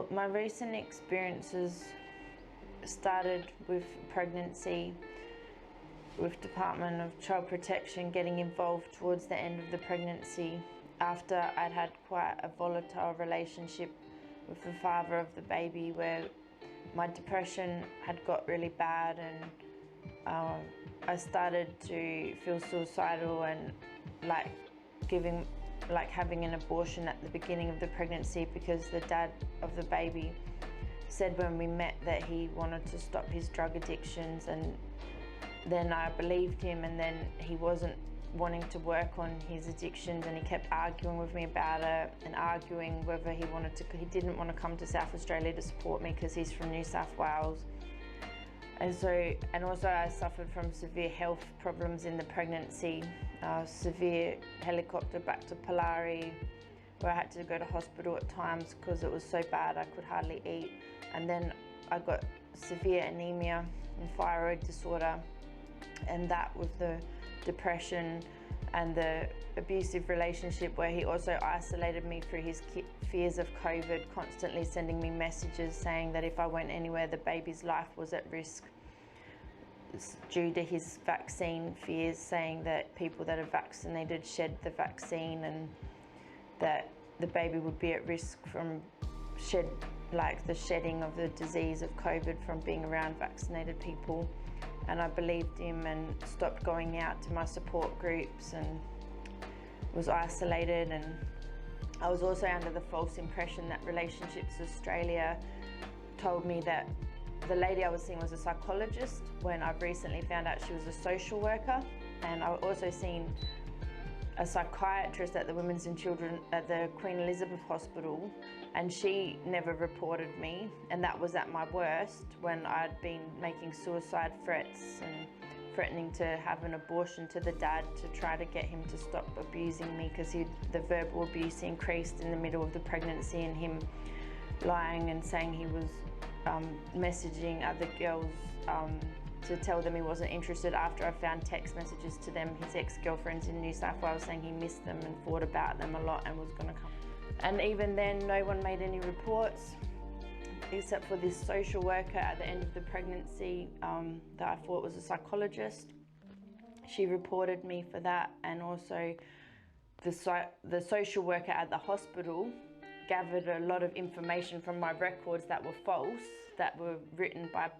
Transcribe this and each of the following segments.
Look, my recent experiences started with pregnancy, with Department of Child Protection getting involved towards the end of the pregnancy after I'd had quite a volatile relationship with the father of the baby, where my depression had got really bad, and I started to feel suicidal and having an abortion at the beginning of the pregnancy, because the dad of the baby said when we met that he wanted to stop his drug addictions, and then I believed him, and then he wasn't wanting to work on his addictions, and he kept arguing with me about it, and arguing whether he didn't want to come to South Australia to support me because he's from New South Wales. And also I suffered from severe health problems in the pregnancy, severe helicopter back to Polari, where I had to go to hospital at times because it was so bad I could hardly eat. And then I got severe anemia and thyroid disorder, and that with the depression and the abusive relationship, where he also isolated me through his fears of COVID, constantly sending me messages saying that if I went anywhere the baby's life was at risk due to his vaccine fears, saying that people that are vaccinated shed the vaccine and that the baby would be at risk from the shedding of the disease of COVID from being around vaccinated people. And I believed him and stopped going out to my support groups and was isolated. And I was also under the false impression that Relationships Australia told me that the lady I was seeing was a psychologist, when I've recently found out she was a social worker. And I've also seen a psychiatrist at the Women's and Children at the Queen Elizabeth Hospital, and she never reported me, and that was at my worst, when I'd been making suicide threats and threatening to have an abortion to the dad to try to get him to stop abusing me, because the verbal abuse increased in the middle of the pregnancy, and him lying and saying he was messaging other girls to tell them he wasn't interested, after I found text messages to them, his ex-girlfriends in New South Wales, saying he missed them and thought about them a lot and was going to come. And even then, no one made any reports, except for this social worker at the end of the pregnancy that I thought was a psychologist. She reported me for that, and also the social worker at the hospital gathered a lot of information from my records that were false, that were written by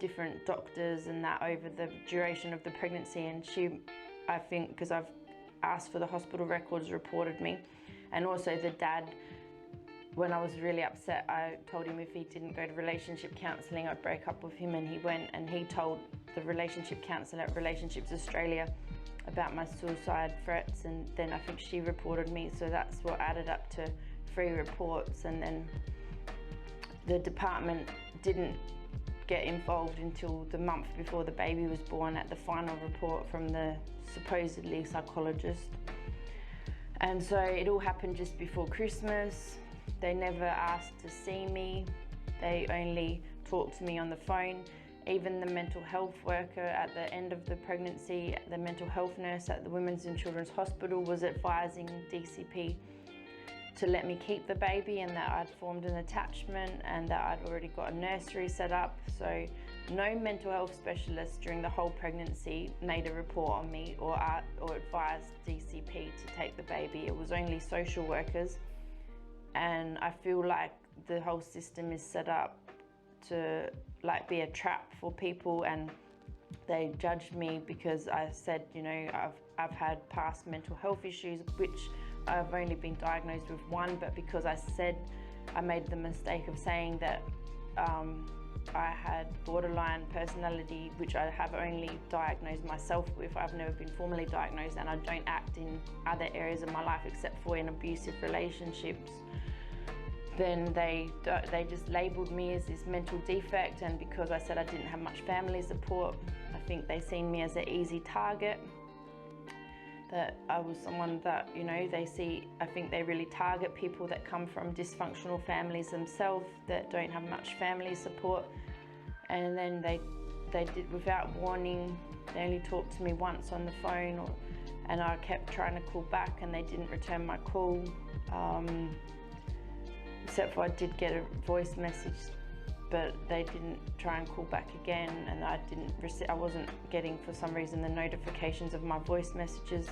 different doctors and that over the duration of the pregnancy. And she, I think, because I've asked for the hospital records, reported me. And also the dad, when I was really upset, I told him if he didn't go to relationship counselling, I'd break up with him, and he went, and he told the relationship counsellor at Relationships Australia about my suicide threats, and then I think she reported me, so that's what added up to 3 reports. And then the department didn't get involved until the month before the baby was born at the final report from the supposedly psychologist. And so it all happened just before Christmas. They never asked to see me. They only talked to me on the phone. Even the mental health worker at the end of the pregnancy, the mental health nurse at the Women's and Children's Hospital, was advising DCP to let me keep the baby, and that I'd formed an attachment and that I'd already got a nursery set up. So no mental health specialist during the whole pregnancy made a report on me or advised DCP to take the baby. It was only social workers, and I feel like the whole system is set up to be a trap for people, and they judged me because I said, you know, I've had past mental health issues, which I've only been diagnosed with 1, but because I made the mistake of saying that I had borderline personality, which I have only diagnosed myself with. I've never been formally diagnosed, and I don't act in other areas of my life except for in abusive relationships. Then they just labelled me as this mental defect, and because I said I didn't have much family support, I think they seen me as an easy target. That I was someone that, you know, I think they really target people that come from dysfunctional families themselves, that don't have much family support. And then they did, without warning, they only talked to me once on the phone, and I kept trying to call back and they didn't return my call. except for I did get a voice message, but they didn't try and call back again, and I wasn't getting, for some reason, the notifications of my voice messages.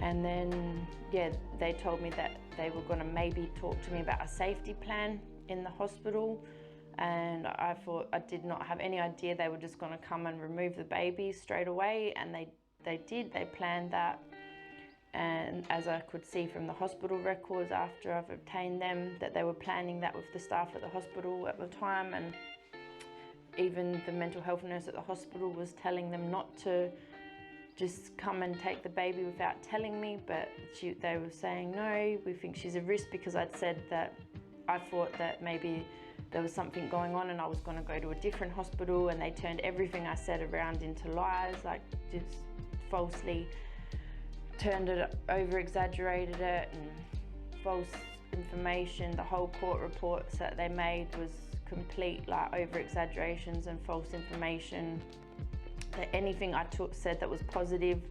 And then, yeah, they told me that they were going to maybe talk to me about a safety plan in the hospital, and I thought, I did not have any idea they were just going to come and remove the baby straight away, and they did. They planned that, and as I could see from the hospital records after I've obtained them, that they were planning that with the staff at the hospital at the time, and even the mental health nurse at the hospital was telling them not to just come and take the baby without telling me, but they were saying, no, we think she's a risk, because I'd said that I thought that maybe there was something going on and I was going to go to a different hospital, and they turned everything I said around into lies, like just falsely turned it, over-exaggerated it, and false information. The whole court reports that they made was complete like over-exaggerations and false information. That anything I said that was positive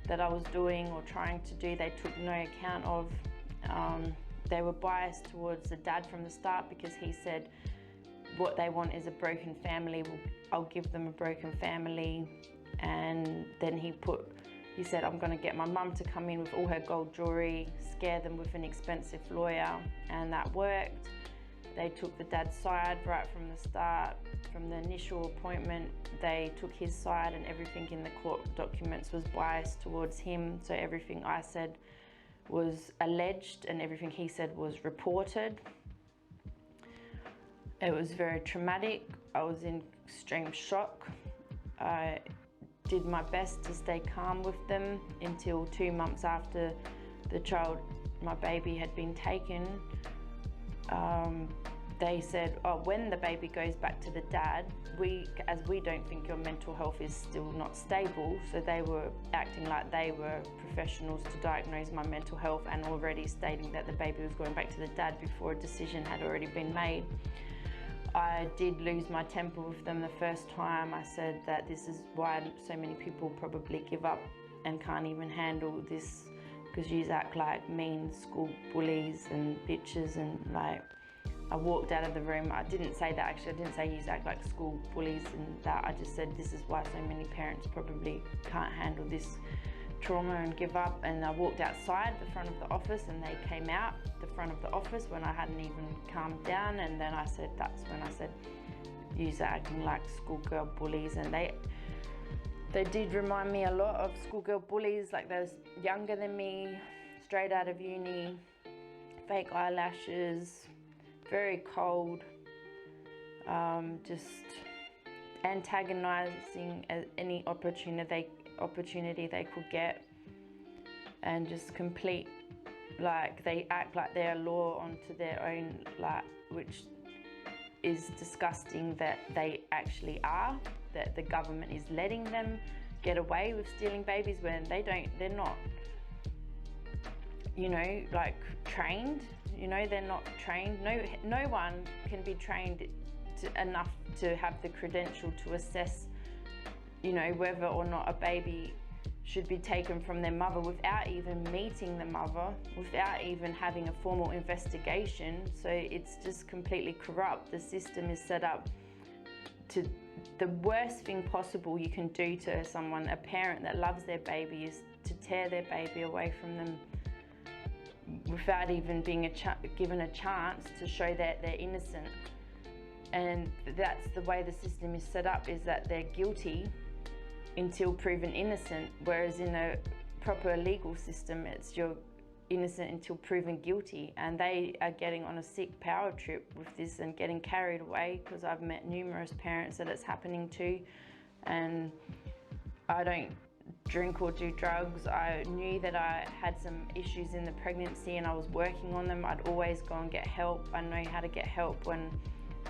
that I was doing or trying to do, they took no account of. They were biased towards the dad from the start, because he said what they want is a broken family. I'll give them a broken family. And then he said, I'm going to get my mum to come in with all her gold jewelry, scare them with an expensive lawyer, and that worked. They took the dad's side right from the start. From the initial appointment, they took his side, and everything in the court documents was biased towards him. So everything I said was alleged and everything he said was reported. It was very traumatic. I was in extreme shock. I did my best to stay calm with them until 2 months after my baby had been taken. They said, oh, when the baby goes back to the dad, as we don't think your mental health is still not stable, so they were acting like they were professionals to diagnose my mental health, and already stating that the baby was going back to the dad before a decision had already been made. I did lose my temper with them the first time. I said that this is why so many people probably give up and can't even handle this, because you act like mean school bullies and bitches, and like, I walked out of the room. I didn't say that, actually. I didn't say you act like school bullies and that. I just said this is why so many parents probably can't handle this trauma and give up. And I walked outside the front of the office, and they came out the front of the office when I hadn't even calmed down. And then that's when I said, you acting like schoolgirl bullies. And they did remind me a lot of schoolgirl bullies, like they was younger than me, straight out of uni, fake eyelashes, very cold, just antagonizing at any opportunity they could get, and just complete, like, they act like they're a law onto their own, like, which is disgusting that they actually are, that the government is letting them get away with stealing babies when they're not, like, trained. They're not trained. No one can be trained enough to have the credential to assess, whether or not a baby should be taken from their mother without even meeting the mother, without even having a formal investigation. So it's just completely corrupt. The system is set up to, the worst thing possible you can do to someone, a parent that loves their baby, is to tear their baby away from them without even being given a chance to show that they're innocent. And that's the way the system is set up, is that they're guilty until proven innocent, whereas in a proper legal system, it's you're innocent until proven guilty. And they are getting on a sick power trip with this and getting carried away, because I've met numerous parents that it's happening to. And I don't drink or do drugs. I knew that I had some issues in the pregnancy and I was working on them. I'd always go and get help. I know how to get help when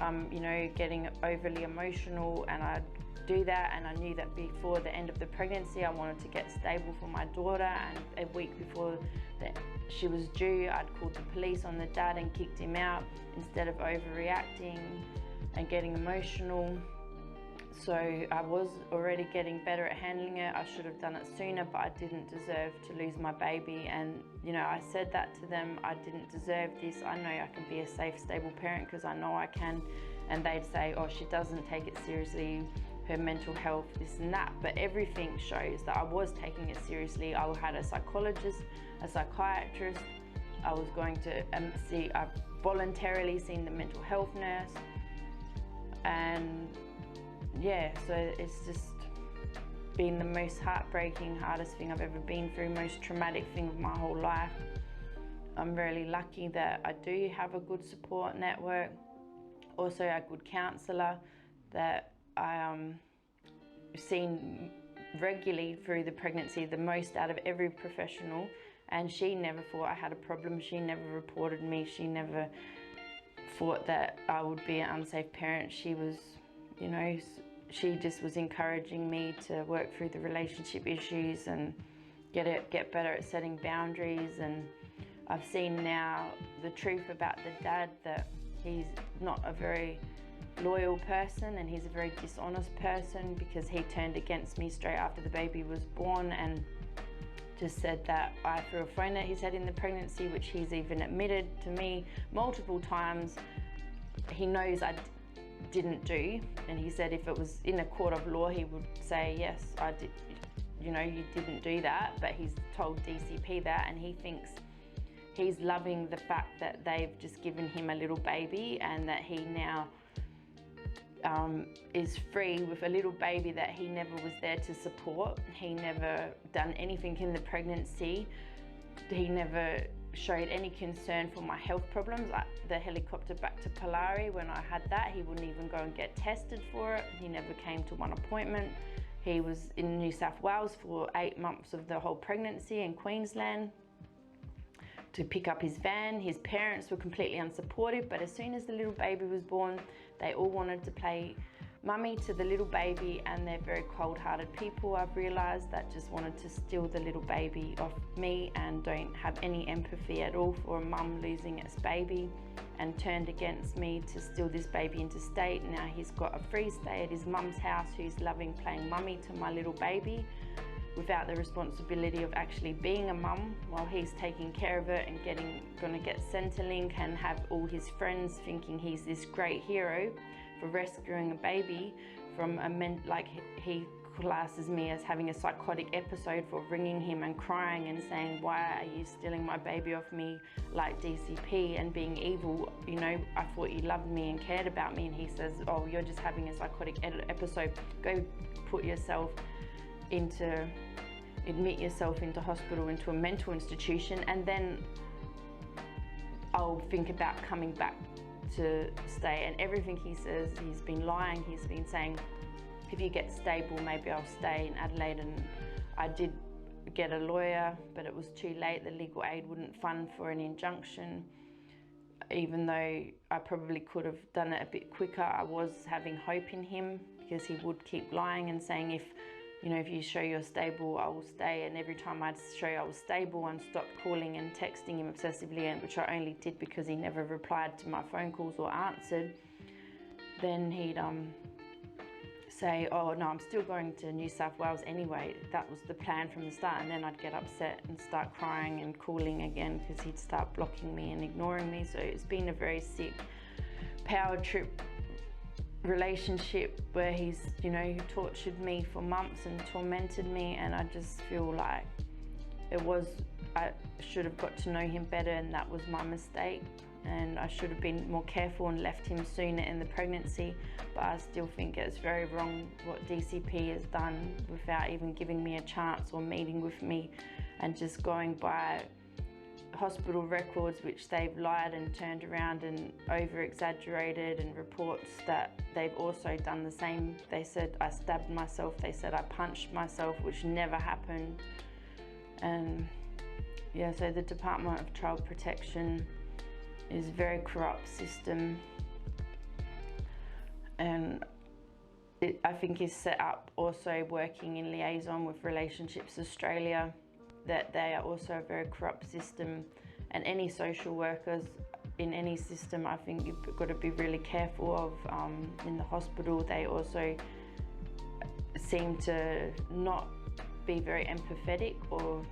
I'm, getting overly emotional, and I'd do that. And I knew that before the end of the pregnancy, I wanted to get stable for my daughter, and a week before she was due, I'd called the police on the dad and kicked him out instead of overreacting and getting emotional. So I was already getting better at handling it. I should have done it sooner, but I didn't deserve to lose my baby. And, you know, I said that to them. I didn't deserve this. I know I can be a safe, stable parent because I know I can. And they'd say, oh, she doesn't take it seriously, her mental health, this and that. But everything shows that I was taking it seriously. I had a psychologist, a psychiatrist. I was going to I've voluntarily seen the mental health nurse. And yeah, so it's just been the most heartbreaking, hardest thing I've ever been through, most traumatic thing of my whole life. I'm really lucky that I do have a good support network, also a good counsellor that I seen regularly through the pregnancy, the most out of every professional, and she never thought I had a problem. She never reported me. She never thought that I would be an unsafe parent. She was, you know, she just was encouraging me to work through the relationship issues and get better at setting boundaries. And I've seen now the truth about the dad, that he's not a very loyal person and he's a very dishonest person, because he turned against me straight after the baby was born and just said that I threw a phone at his head in the pregnancy, which he's even admitted to me multiple times. He knows I didn't do, and he said if it was in a court of law he would say yes, I did, you know, you didn't do that. But he's told DCP that, and he thinks he's loving the fact that they've just given him a little baby and that he now is free with a little baby that he never was there to support. He never done anything in the pregnancy. He never showed any concern for my health problems. The helicopter back to Polari, when I had that, he wouldn't even go and get tested for it. He never came to one appointment. He was in New South Wales for 8 months of the whole pregnancy in Queensland to pick up his van. His parents were completely unsupportive, but as soon as the little baby was born, they all wanted to play mummy to the little baby, and they're very cold-hearted people, I've realised, that just wanted to steal the little baby off me and don't have any empathy at all for a mum losing its baby, and turned against me to steal this baby interstate. Now he's got a free stay at his mum's house, who's loving playing mummy to my little baby without the responsibility of actually being a mum, while he's taking care of it and gonna get Centrelink and have all his friends thinking he's this great hero for rescuing a baby from he classes me as having a psychotic episode for ringing him and crying and saying, why are you stealing my baby off me like DCP, and being evil, you know, I thought you loved me and cared about me. And he says, oh, you're just having a psychotic episode, go admit yourself into hospital, into a mental institution, and then I'll think about coming back to stay. And everything he says, he's been lying. He's been saying, if you get stable, maybe I'll stay in Adelaide. And I did get a lawyer, but it was too late. The legal aid wouldn't fund for an injunction, even though I probably could have done it a bit quicker. I was having hope in him, because he would keep lying and saying, if you show you're stable, I will stay. And every time I'd show I was stable and stopped calling and texting him obsessively, and which I only did because he never replied to my phone calls or answered, then he'd say, oh no, I'm still going to New South Wales anyway. That was the plan from the start. And then I'd get upset and start crying and calling again, because he'd start blocking me and ignoring me. So it's been a very sick power trip relationship where he's, he tortured me for months and tormented me. And I just feel like I should have got to know him better, and that was my mistake. And I should have been more careful and left him sooner in the pregnancy. But I still think it's very wrong what DCP has done without even giving me a chance or meeting with me, and just going by hospital records, which they've lied and turned around and over exaggerated, and reports that they've also done the same. They said I stabbed myself, they said I punched myself, which never happened. And yeah, so the Department of Child Protection is a very corrupt system, and I think is set up also working in liaison with Relationships Australia, that they are also a very corrupt system. And any social workers in any system, I think you've got to be really careful of. In the hospital, they also seem to not be very empathetic, or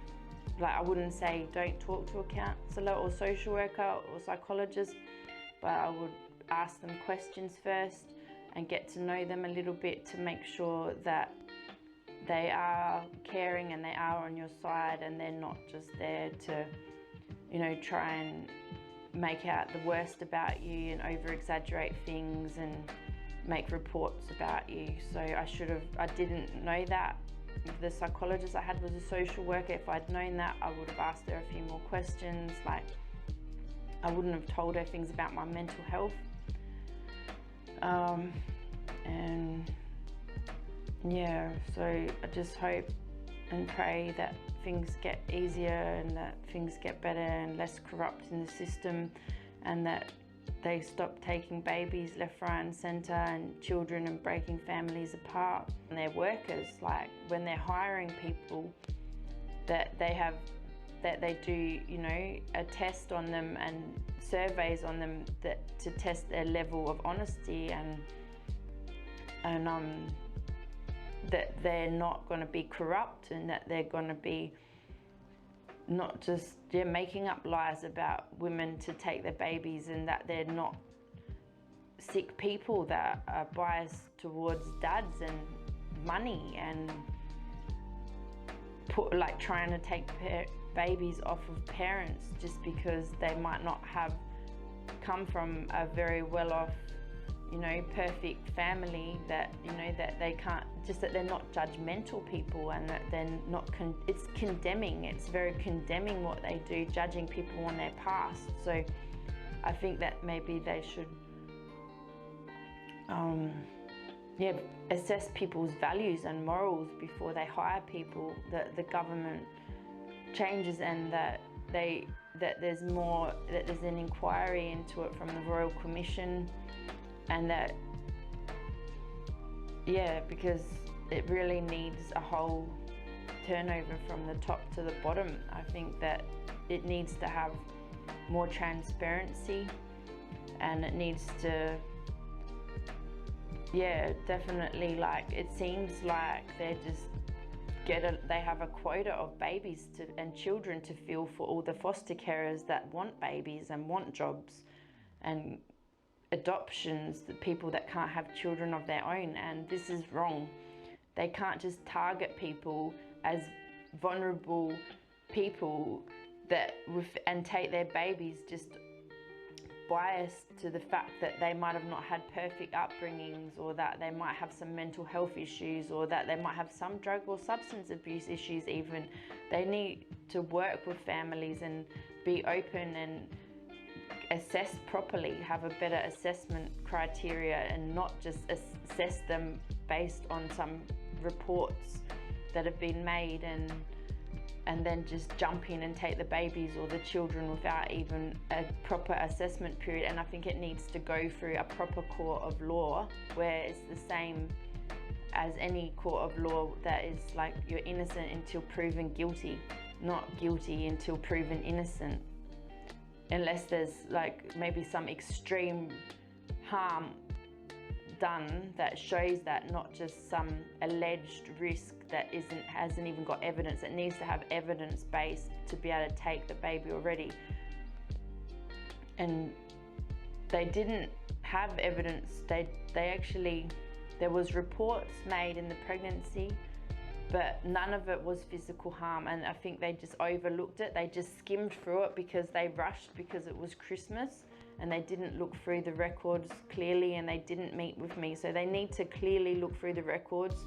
like, I wouldn't say don't talk to a counsellor or social worker or psychologist, but I would ask them questions first and get to know them a little bit to make sure that they are caring and they are on your side, and they're not just there to, you know, try and make out the worst about you and over exaggerate things and make reports about you. So I didn't know that. The psychologist I had was a social worker. If I'd known that, I would have asked her a few more questions. Like, I wouldn't have told her things about my mental health. And yeah, so I just hope and pray that things get easier and that things get better and less corrupt in the system, and that they stop taking babies left, right and centre, and children, and breaking families apart. And their workers, like when they're hiring people, that they do, you know, a test on them and surveys on them to test their level of honesty, and that they're not going to be corrupt, and that they're going to be not just making up lies about women to take their babies, and that they're not sick people that are biased towards dads and money, and trying to take babies off of parents just because they might not have come from a very well-off, you know, perfect family, that, you know, that they can't, just that they're not judgmental people, and that they're not, it's condemning, it's very condemning what they do, judging people on their past. So I think that maybe they should assess people's values and morals before they hire people, that the government changes, and that there's an inquiry into it from the Royal Commission. And that, because it really needs a whole turnover from the top to the bottom. I think that it needs to have more transparency, and it needs to, definitely, like, it seems like they just they have a quota of babies and children to fill for all the foster carers that want babies and want jobs, and adoptions, the people that can't have children of their own. And this is wrong. They can't just target people as vulnerable people and take their babies, just biased to the fact that they might have not had perfect upbringings, or that they might have some mental health issues, or that they might have some drug or substance abuse issues even. They need to work with families and be open and assess properly, have a better assessment criteria, and not just assess them based on some reports that have been made, and then just jump in and take the babies or the children without even a proper assessment period. And I think it needs to go through a proper court of law, where it's the same as any court of law, that is like, you're innocent until proven guilty, not guilty until proven innocent. Unless there's like maybe some extreme harm done that shows that, not just some alleged risk that hasn't even got evidence. It needs to have evidence based to be able to take the baby already. And they didn't have evidence. There was reports made in the pregnancy, but none of it was physical harm, and I think they just overlooked it. They just skimmed through it because they rushed, because it was Christmas, and they didn't look through the records clearly, and they didn't meet with me. So they need to clearly look through the records.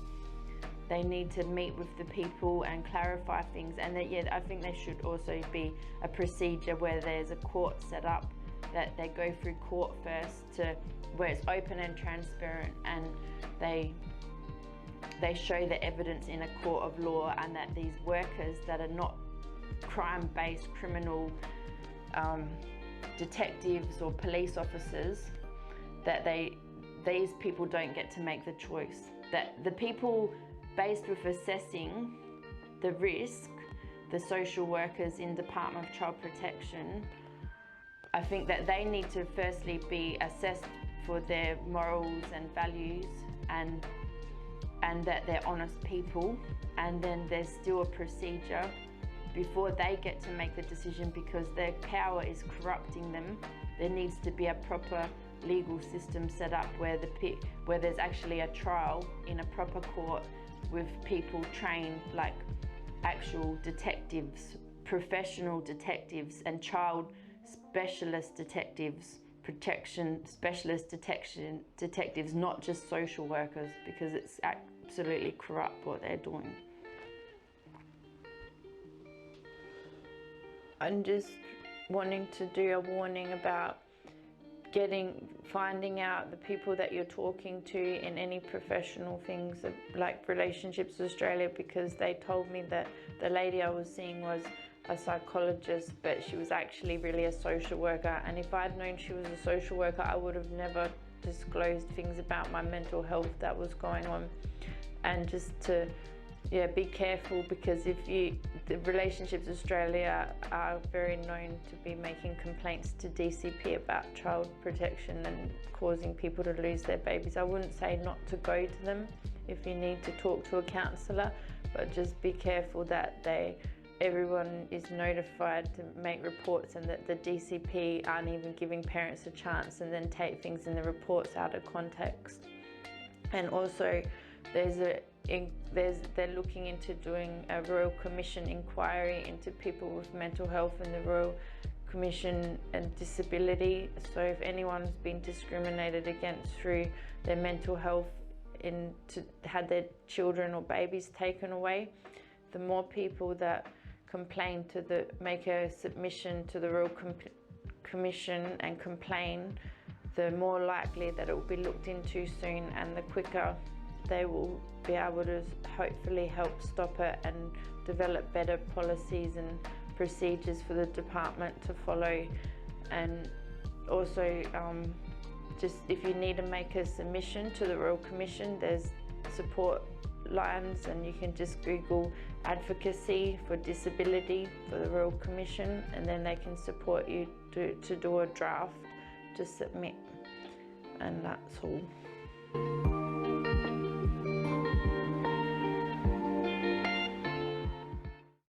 They need to meet with the people and clarify things. And I think there should also be a procedure where there's a court set up, that they go through court first, where it's open and transparent, and they show the evidence in a court of law, and that these workers that are not crime-based criminal detectives or police officers, that these people don't get to make the choice. That the people based with assessing the risk, the social workers in Department of Child Protection, I think that they need to firstly be assessed for their morals and values, and and that they're honest people, and then there's still a procedure before they get to make the decision, because their power is corrupting them. There needs to be a proper legal system set up where there's actually a trial in a proper court with people trained, like actual detectives, professional detectives, and child specialist detectives, protection specialist detectives, not just social workers, because it's absolutely corrupt what they're doing. I'm just wanting to do a warning about finding out the people that you're talking to in any professional things like Relationships Australia, because they told me that the lady I was seeing was a psychologist, but she was actually really a social worker. And if I'd known she was a social worker, I would have never disclosed things about my mental health that was going on. And just to be careful, because the Relationships Australia are very known to be making complaints to DCP about child protection and causing people to lose their babies. I wouldn't say not to go to them if you need to talk to a counsellor, but just be careful that everyone is notified to make reports, and that the DCP aren't even giving parents a chance and then take things in the reports out of context. And also they're looking into doing a Royal Commission inquiry into people with mental health in the Royal Commission and Disability. So if anyone's been discriminated against through their mental health had their children or babies taken away, the more people that complain make a submission to the Royal Commission and complain, the more likely that it will be looked into soon, and the quicker they will be able to hopefully help stop it and develop better policies and procedures for the department to follow. And also just if you need to make a submission to the Royal Commission, there's support lines, and you can just Google advocacy for disability for the Royal Commission, and then they can support you to do a draft to submit. And that's all.